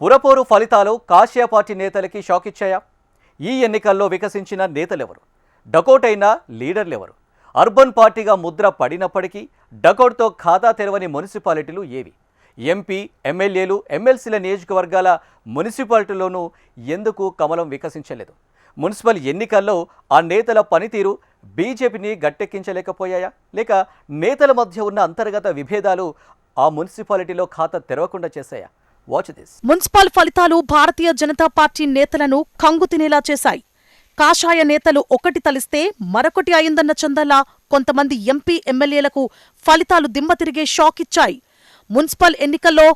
పురపోరు ఫలితాలు కాషాయ party నేతలకి shock ఇచ్చాయా? ఈ ఎన్నికల్లో వికసించిన నేతలెవరు? డకౌట్ అయిన లీడర్లెవరు? అర్బన్ పార్టీగా ముద్ర పడినప్పటికీ డకౌట్తో ఖాతా తెరవని మున్సిపాలిటీలు ఏవి? ఎంపీ, ఎమ్మెల్యేలు, ఎమ్మెల్సీల నియోజకవర్గాల మున్సిపాలిటీలోనూ ఎందుకు కమలం వికసించలేదు? మున్సిపల్ ఎన్నికల్లో ఆ నేతల పనితీరు బీజేపీని గట్టెక్కించలేకపోయాయా? లేక నేతల మధ్య ఉన్న అంతర్గత విభేదాలు ఆ మున్సిపాలిటీలో ఖాతా తెరవకుండా చేశాయా? Watch this. మున్సిపల్ ఫలితాలు భారతీయ జనతా పార్టీ నేతలను కంగు తినేలా చేశాయి. కాషాయ నేతలు ఒకటి తలిస్తే మరొకటి అయిందన్న చందల్లా కొంతమంది ఎంపీ, ఎమ్మెల్యేలకు ఫలితాలు దిమ్మ తిరిగే షాక్ ఇచ్చాయి. మున్సిపల్ ఎన్నికల్లో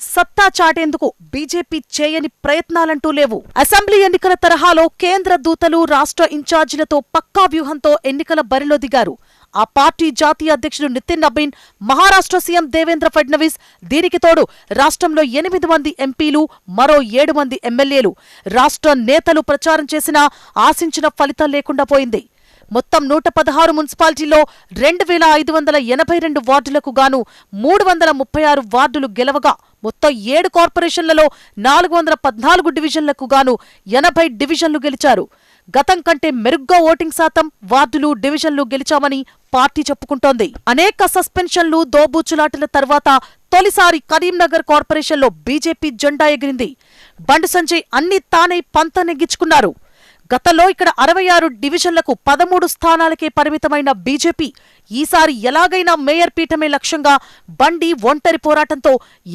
సత్తా చాటేందుకు బీజేపీ చేయని ప్రయత్నాలంటూ లేవు. అసెంబ్లీ ఎన్నికల తరహాలో కేంద్ర దూతలు, రాష్ట్ర ఇన్ఛార్జీలతో పక్కా వ్యూహంతో ఎన్నికల బరిలో దిగారు. ఆ పార్టీ జాతీయ అధ్యక్షుడు నితిన్ నబీన్, మహారాష్ట్ర సీఎం దేవేంద్ర ఫడ్నవీస్, దీనికి తోడు రాష్ట్రంలో 8 మంది ఎంపీలు, మరో 7 మంది ఎమ్మెల్యేలు, రాష్ట్ర నేతలు ప్రచారం చేసినా ఆశించిన ఫలితం లేకుండా పోయింది. మొత్తం 116 మున్సిపాలిటీల్లో 2582 వార్డులకు గాను 336 వార్డులు గెలవగా, మొత్తం 7 కార్పొరేషన్లలో 414 డివిజన్లకు గాను 80 డివిజన్లు గెలిచారు. గతం కంటే మెరుగ్గా ఓటింగ్ శాతం, వార్డులు, డివిజన్లు గెలిచామని పార్టీ చెప్పుకుంటోంది. అనేక సస్పెన్షన్లు, దోబూచులాటల తర్వాత తొలిసారి కరీంనగర్ కార్పొరేషన్లో బీజేపీ జెండా ఎగిరింది. బండి సంజయ్ అన్ని తానై పంత నెగ్గించుకున్నారు. గతంలో ఇక్కడ 66 డివిజన్లకు 13 స్థానాలకే పరిమితమైన బీజేపీ ఈసారి ఎలాగైనా మేయర్ పీఠమే లక్ష్యంగా బండి ఒంటరి పోరాటంతో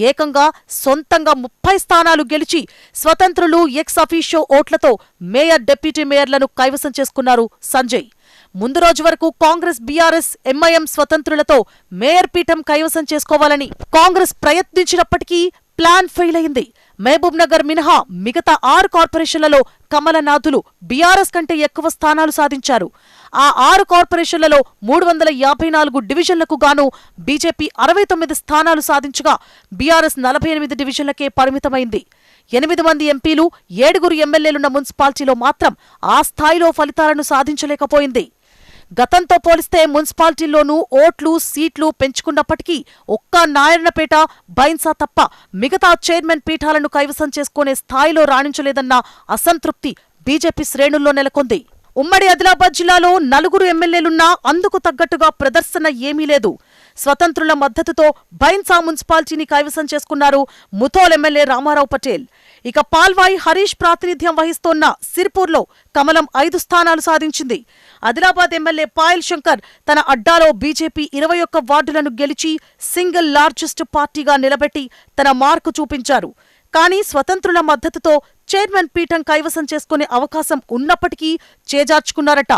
ఏకంగా సొంతంగా 30 స్థానాలు గెలిచి స్వతంత్రులు, ఎక్స్ అఫీషియో ఓట్లతో మేయర్, డిప్యూటీ మేయర్లను కైవసం చేసుకున్నారు సంజయ్. ముందు రోజు వరకు కాంగ్రెస్, బీఆర్ఎస్, ఎంఐఎం స్వతంత్రులతో మేయర్ పీఠం కైవసం చేసుకోవాలని కాంగ్రెస్ ప్రయత్నించినప్పటికీ ప్లాన్ ఫెయిల్ అయింది. మహబూబ్ నగర్ మినహా మిగతా 6 కార్పొరేషన్లలో కమలనాథులు బీఆర్ఎస్ కంటే ఎక్కువ స్థానాలు సాధించారు. ఆ 6 కార్పొరేషన్లలో 354 డివిజన్లకు గాను బీజేపీ 69 స్థానాలు సాధించగా, బీఆర్ఎస్ 48 డివిజన్లకే పరిమితమైంది. 8 మంది ఎంపీలు, 7 ఎమ్మెల్యేలున్న మున్సిపాలిటీలో మాత్రం ఆ స్థాయిలో ఫలితాలను సాధించలేకపోయింది. గతంతో పోలిస్తే మున్సిపాలిటీల్లోనూ ఓట్లు, సీట్లు పెంచుకున్నప్పటికీ ఒక్క నారాయణపేట, బైన్సా తప్ప మిగతా చైర్మన్ పీఠాలను కైవసం చేసుకునే స్థాయిలో రాణించలేదన్న అసంతృప్తి బీజేపీ శ్రేణుల్లో నెలకొంది. ఉమ్మడి ఆదిలాబాద్ జిల్లాలో 4 ఎమ్మెల్యేలున్నా అందుకు తగ్గట్టుగా ప్రదర్శన ఏమీ లేదు. స్వతంత్రుల మద్దతుతో బైన్సా మున్సిపాలిటీని కైవసం చేసుకున్నారు ముథోల్ ఎమ్మెల్యే రామారావు పటేల్. ఇక పాల్వాయి హరీష్ ప్రాతినిధ్యం వహిస్తోన్న సిర్పూర్లో కమలం 5 స్థానాలు సాధించింది. ఆదిలాబాద్ ఎమ్మెల్యే పాయల్ శంకర్ తన అడ్డాలో బీజేపీ 21 వార్డులను గెలిచి సింగిల్ లార్జెస్ట్ పార్టీగా నిలబెట్టి తన మార్కు చూపించారు. కానీ స్వతంత్రుల మద్దతుతో చైర్మన్ పీఠం కైవసం చేసుకునే అవకాశం ఉన్నప్పటికీ చేజార్చుకున్నారట.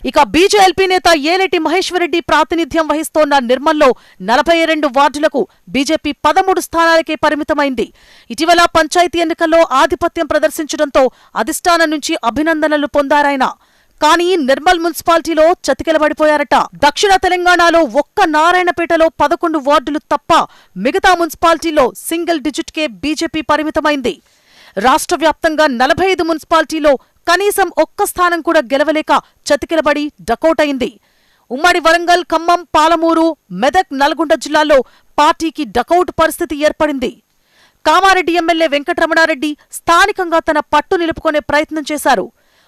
ఇక బీజేఎల్పీ నేత ఏలేటి మహేశ్వరరెడ్డి ప్రాతినిధ్యం వహిస్తోన్న నిర్మల్లో 42 వార్డులకు బీజేపీ 13 స్థానాలకే పరిమితమైంది. ఇటీవల పంచాయతీ ఎన్నికల్లో ఆధిపత్యం ప్రదర్శించడంతో అధిష్టానం నుంచి అభినందనలు పొందారాయన. కానీ నిర్మల్ మున్సిపాలిటీలో చతికిలబడిపోయారట. దక్షిణ తెలంగాణలో ఒక్క నారాయణపేటలో 11 వార్డులు తప్ప మిగతా మున్సిపాలిటీలో సింగిల్ డిజిట్కే బీజేపీ పరిమితమైంది. రాష్ట్ర వ్యాప్తంగా 45 మున్సిపాలిటీలో కనీసం ఒక్క స్థానం కూడా గెలవలేక చతికిలబడి డకౌట్ అయింది. ఉమ్మడి వరంగల్, ఖమ్మం, పాలమూరు, మెదక్, నల్గొండ జిల్లాల్లో పార్టీకి డకౌట్ పరిస్థితి ఏర్పడింది. కామారెడ్డి ఎమ్మెల్యే వెంకటరమణారెడ్డి స్థానికంగా తన పట్టు నిలుపుకునే ప్రయత్నం చేశారు.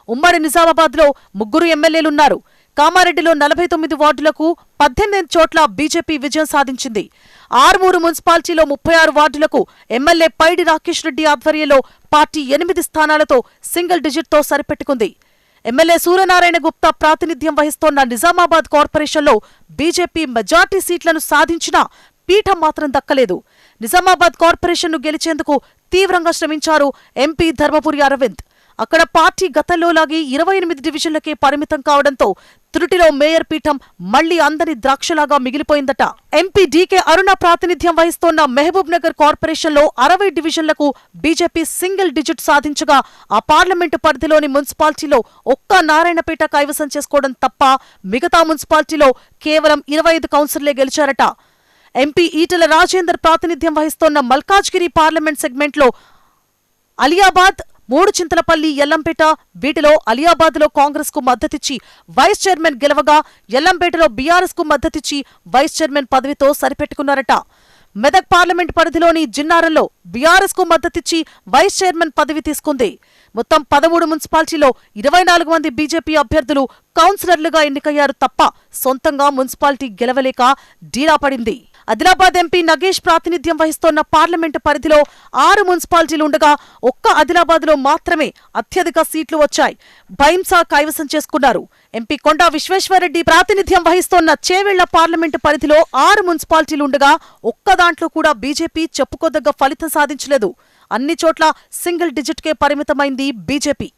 ఉమ్మడి నిజామాబాద్లో 3 ఎమ్మెల్యేలున్నారు. కామారెడ్డిలో 49 వార్డులకు 18 చోట్ల బీజేపీ విజయం సాధించింది. ఆర్మూరు మున్సిపాలిటీలో 36 వార్డులకు ఎమ్మెల్యే పైడి రాకేష్ రెడ్డి ఆధ్వర్యంలో పార్టీ 8 స్థానాలతో సింగిల్ డిజిట్తో సరిపెట్టుకుంది. ఎమ్మెల్యే సూర్యనారాయణ గుప్తా ప్రాతినిధ్యం వహిస్తోన్న నిజామాబాద్ కార్పొరేషన్లో బీజేపీ మెజార్టీ సీట్లను సాధించినా పీఠం మాత్రం దక్కలేదు. నిజామాబాద్ కార్పొరేషన్ను గెలిచేందుకు తీవ్రంగా శ్రమించారు ఎంపీ ధర్మపురి అరవింద్. అక్కడ పార్టీ గతంలోలాగే 28 డివిజన్లకే పరిమితం కావడంతో త్రుటిలో మేయర్ పీఠం మళ్లీ అందని ద్రాక్షలాగా మిగిలిపోయిందట. ఎంపీ డీకే అరుణ ప్రాతినిధ్యం వహిస్తోన్న మహబూబ్ నగర్ కార్పొరేషన్లో 60 డివిజన్లకు బీజేపీ సింగిల్ డిజిట్ సాధించగా, ఆ పార్లమెంటు పరిధిలోని మున్సిపాలిటీలో ఒక్క నారాయణపేట కైవసం చేసుకోవడం తప్ప మిగతా మున్సిపాలిటీలో కేవలం 25 కౌన్సిలర్లే గెలిచారట. ఎంపీ ఈటెల రాజేందర్ ప్రాతినిధ్యం వహిస్తోన్న మల్కాజ్గిరి పార్లమెంట్ సెగ్మెంట్లో అలియాబాద్, 3 చింతలపల్లి, ఎల్లంపేట, వీటిలో అలియాబాద్లో కాంగ్రెస్ కు మద్దతిచ్చి వైస్ చైర్మన్ గెలవగా, ఎల్లంపేటలో బీఆర్ఎస్ కు మద్దతిచ్చి వైస్ చైర్మన్ పదవితో సరిపెట్టుకున్నారట. మెదక్ పార్లమెంట్ పరిధిలోని జిన్నారంలో బీఆర్ఎస్ కు మద్దతిచ్చి వైస్ చైర్మన్ పదవి తీసుకుంది. మొత్తం 13 మున్సిపాలిటీలో 24 మంది బీజేపీ అభ్యర్థులు కౌన్సిలర్లుగా ఎన్నికయ్యారు తప్ప సొంతంగా మున్సిపాలిటీ గెలవలేక డీలా పడింది. ఆదిలాబాద్ ఎంపీ నగేష్ ప్రాతినిధ్యం వహిస్తోన్న పార్లమెంటు పరిధిలో 6 మున్సిపాలిటీలు ఉండగా ఒక్క ఆదిలాబాద్లో మాత్రమే అత్యధిక సీట్లు వచ్చాయి. భైంసా కైవసం చేసుకున్నారు. ఎంపీ కొండా విశ్వేశ్వరరెడ్డి ప్రాతినిధ్యం వహిస్తోన్న చేవెళ్ల పార్లమెంటు పరిధిలో 6 మున్సిపాలిటీలు ఉండగా ఒక్క దాంట్లో కూడా బీజేపీ చెప్పుకోదగ్గ ఫలితం సాధించలేదు. అన్ని చోట్ల సింగిల్ డిజిట్కే పరిమితమైంది బీజేపీ.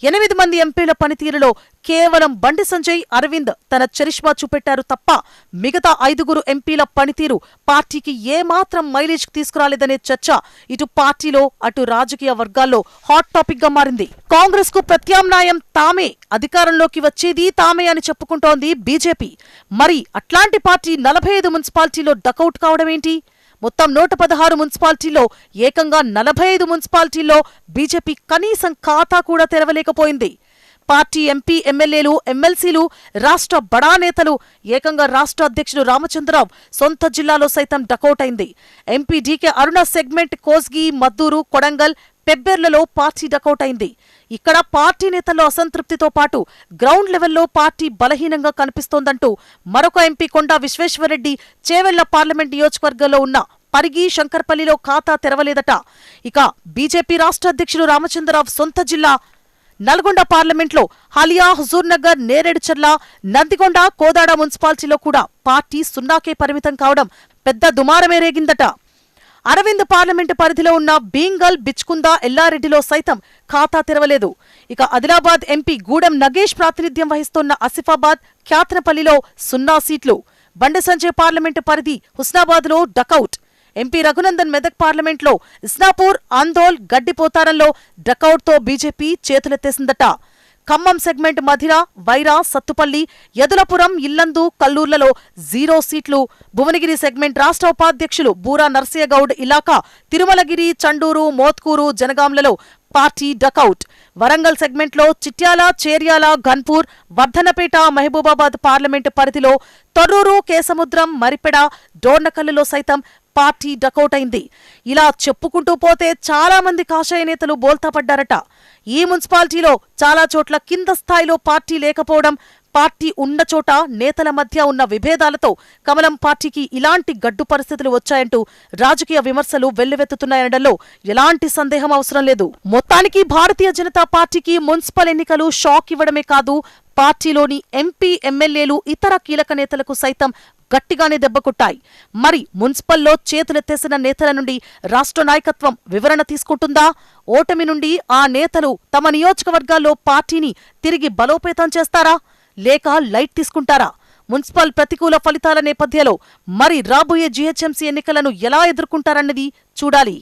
8 మంది ఎంపీల పనితీరులో కేవలం బండి సంజయ్, అరవింద్ తన చరిష్మా చూపెట్టారు తప్ప మిగతా 5 ఎంపీల పనితీరు పార్టీకి ఏమాత్రం మైలేజ్ తీసుకురాలేదనే చర్చ ఇటు పార్టీలో అటు రాజకీయ వర్గాల్లో హాట్ టాపిక్ గా మారింది. కాంగ్రెస్ కు ప్రత్యామ్నాయం తామే, అధికారంలోకి వచ్చేది తామే అని చెప్పుకుంటోంది బీజేపీ. మరి అట్లాంటి పార్టీ 45 మున్సిపాలిటీలో డకౌట్ కావడమేంటి? మొత్తం 116 మున్సిపాలిటీల్లో ఏకంగా 45 మున్సిపాలిటీల్లో బీజేపీ కనీసం ఖాతా కూడా తెరవలేకపోయింది. పార్టీ ఎంపీ, ఎమ్మెల్యేలు, ఎమ్మెల్సీలు, రాష్ట్ర బడా నేతలు, ఏకంగా రాష్ట్ర అధ్యక్షుడు రామచంద్రరావు సొంత జిల్లాలో సైతం డకౌట్ అయింది. MP DK Aruna segment Kosgi, Maddur, Kodangal, పెబ్బెర్లలో పార్టీ డకౌట్ అయింది. ఇక్కడ పార్టీ నేతల్లో అసంతృప్తితో పాటు గ్రౌండ్ లెవెల్లో పార్టీ బలహీనంగా కనిపిస్తోందంటూ మరొక ఎంపీ కొండా విశ్వేశ్వరరెడ్డి చేవెళ్ల పార్లమెంట్ నియోజకవర్గంలో ఉన్న పరిగి, శంకర్పల్లిలో ఖాతా తెరవలేదట. ఇక బీజేపీ రాష్ట్ర అధ్యక్షుడు రామచంద్రరావు సొంత జిల్లా నల్గొండ పార్లమెంట్లో హాలియా, హుజూర్నగర్, నేరేడుచర్ల, నందికొండ, కోదాడ మున్సిపాలిటీలో కూడా పార్టీ సున్నాకే పరిమితం కావడం పెద్ద దుమారమే రేగిందట. అరవింద్ పార్లమెంటు పరిధిలో ఉన్న బీంగల్, బిచ్కుంద, ఎల్లారెడ్డిలో సైతం ఖాతా తెరవలేదు. ఇక ఆదిలాబాద్ ఎంపీ గూడెం నగేష్ ప్రాతినిధ్యం వహిస్తోన్న ఆసిఫాబాద్, ఖ్యాతనపల్లిలో 0 సీట్లు. బండి సంజయ్ పార్లమెంటు పరిధి హుస్నాబాద్లో డకౌట్. ఎంపీ రఘునందన్ మెదక్ పార్లమెంట్లో ఇస్నాపూర్, ఆందోల్, గడ్డిపోతారంలో డకౌట్తో బీజేపీ చేతులెత్తేసిందట. ఖమ్మం సెగ్మెంట్ మధిర, వైరా, సత్తుపల్లి, యదులపురం, ఇల్లందు, కల్లూర్లలో 0 సీట్లు. భువనగిరి సెగ్మెంట్ రాష్ట్ర ఉపాధ్యక్షులు బూరా నర్సయ్యగౌడ్ ఇలాకా తిరుమలగిరి, చండూరు, మోత్కూరు, జనగాంలలో పార్టీ డకౌట్. వరంగల్ సెగ్మెంట్లో చిట్యాల, చేర్యాల, ఘన్పూర్, వర్ధనపేట, మహబూబాబాద్ పార్లమెంటు పరిధిలో తొర్రూరు, కేసముద్రం, మరిపెడ, డోర్నకల్లులో సైతం పార్టీ డకౌట్ అయింది. ఇలా చెప్పుకుంటూ పోతే చాలా మంది కాషాయ నేతలు బోల్తాపడ్డారట. ఈ మున్సిపాలిటీలో చాలా చోట్ల కింద స్థాయిలో పార్టీ లేకపోవడం, పార్టీ ఉన్న చోట నేతల మధ్య ఉన్న విభేదాలతో కమలం పార్టీకి ఇలాంటి గడ్డు పరిస్థితులు వచ్చాయంటూ రాజకీయ విమర్శలు వెల్లువెత్తుతున్నాయనడంలో ఎలాంటి సందేహం అవసరం లేదు. మొత్తానికి భారతీయ జనతా పార్టీకి మున్సిపల్ ఎన్నికలు షాక్ ఇవ్వడమే కాదు, పార్టీలోని ఎంపీ, ఎమ్మెల్యేలు, ఇతర కీలక నేతలకు సైతం గట్టిగానే దెబ్బకొట్టాయి. మరి మున్సిపల్లో చేతులెత్తేసిన నేతల నుండి రాష్ట్ర నాయకత్వం వివరణ తీసుకుంటుందా? ఓటమి నుండి ఆ నేతలు తమ నియోజకవర్గాల్లో పార్టీని తిరిగి బలోపేతం చేస్తారా, లేక లైట్ తీసుకుంటారా? మున్సిపల్ ప్రతికూల ఫలితాల నేపథ్యంలో మరి రాబోయే జీహెచ్ఎంసీ ఎన్నికలను ఎలా ఎదుర్కొంటారన్నది చూడాలి.